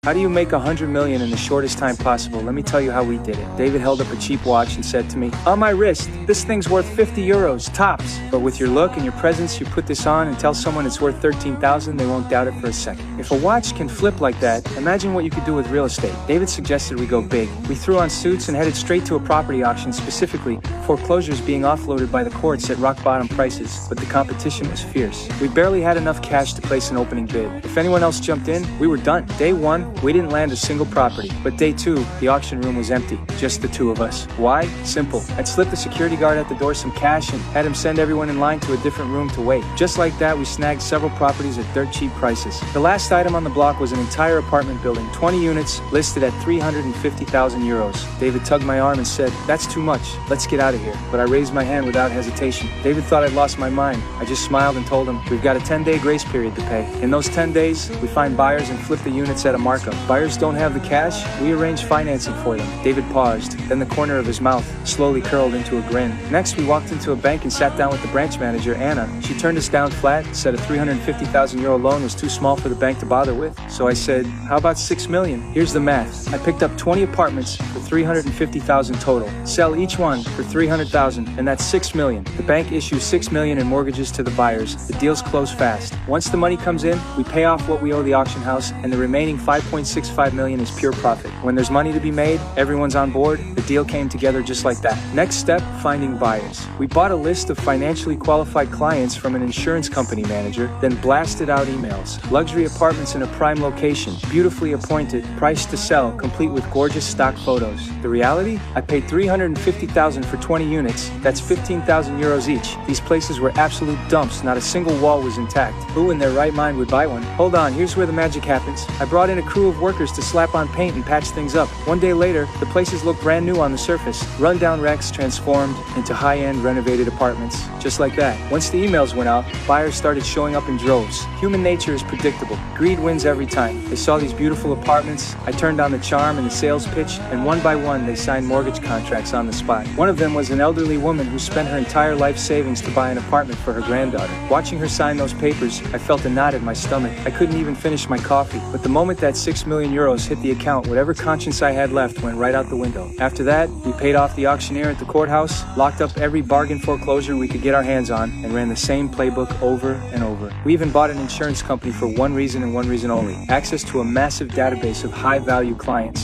How do you make 100 million in the shortest time possible? Let me tell you how we did it. David held up a cheap watch and said to me, "On my wrist, this thing's worth 50 euros, tops. But with your look and your presence, you put this on and tell someone it's worth 13,000, they won't doubt it for a second." If a watch can flip like that, imagine what you could do with real estate. David suggested we go big. We threw on suits and headed straight to a property auction, specifically foreclosures being offloaded by the courts at rock bottom prices, but the competition was fierce. We barely had enough cash to place an opening bid. If anyone else jumped in, we were done. Day one, we didn't land a single property, but day two, the auction room was empty, just the two of us. Why? Simple. I'd slipped the security guard at the door some cash and had him send everyone in line to a different room to wait. Just like that, we snagged several properties at dirt cheap prices. The last item on the block was an entire apartment building, 20 units, listed at 350,000 euros. David tugged my arm and said, "That's too much. Let's get out of here." But I raised my hand without hesitation. David thought I'd lost my mind. I just smiled and told him, "We've got a 10-day grace period to pay. In those 10 days, we find buyers and flip the units at a markup. Buyers don't have the cash, we arrange financing for them." David paused, then the corner of his mouth slowly curled into a grin. Next, we walked into a bank and sat down with the branch manager, Anna. She turned us down flat, said a 350,000 euro loan was too small for the bank to bother with. So I said, "How about 6 million? Here's the math. I picked up 20 apartments for 350,000 total. Sell each one for 300,000, and that's 6 million. The bank issues 6 million in mortgages to the buyers. The deals close fast. Once the money comes in, we pay off what we owe the auction house, and the remaining 5.65 million is pure profit. When there's money to be made, everyone's on board. The deal came together just like that." Next step, finding buyers. We bought a list of financially qualified clients from an insurance company manager, then blasted out emails. Luxury apartments in a prime location, beautifully appointed, priced to sell, complete with gorgeous stock photos. The reality? I paid 350,000 for 20 units. That's 15,000 euros each. These places were absolute dumps. Not a single wall was intact. Who in their right mind would buy one? Hold on, here's where the magic happens. I brought in a crew of workers to slap on paint and patch things up. One day later, the places looked brand new on the surface. Rundown wrecks transformed into high-end renovated apartments. Just like that. Once the emails went out, buyers started showing up in droves. Human nature is predictable. Greed wins every time. They saw these beautiful apartments. I turned on the charm and the sales pitch, and one by one, they signed mortgage contracts on the spot. One of them was an elderly woman who spent her entire life savings to buy an apartment for her granddaughter. Watching her sign those papers, I felt a knot in my stomach. I couldn't even finish my coffee. But the moment that 6 million euros hit the account, whatever conscience I had left went right out the window. After that, we paid off the auctioneer at the courthouse, locked up every bargain foreclosure we could get our hands on, and ran the same playbook over and over. We even bought an insurance company for one reason and one reason only: access to a massive database of high-value clients.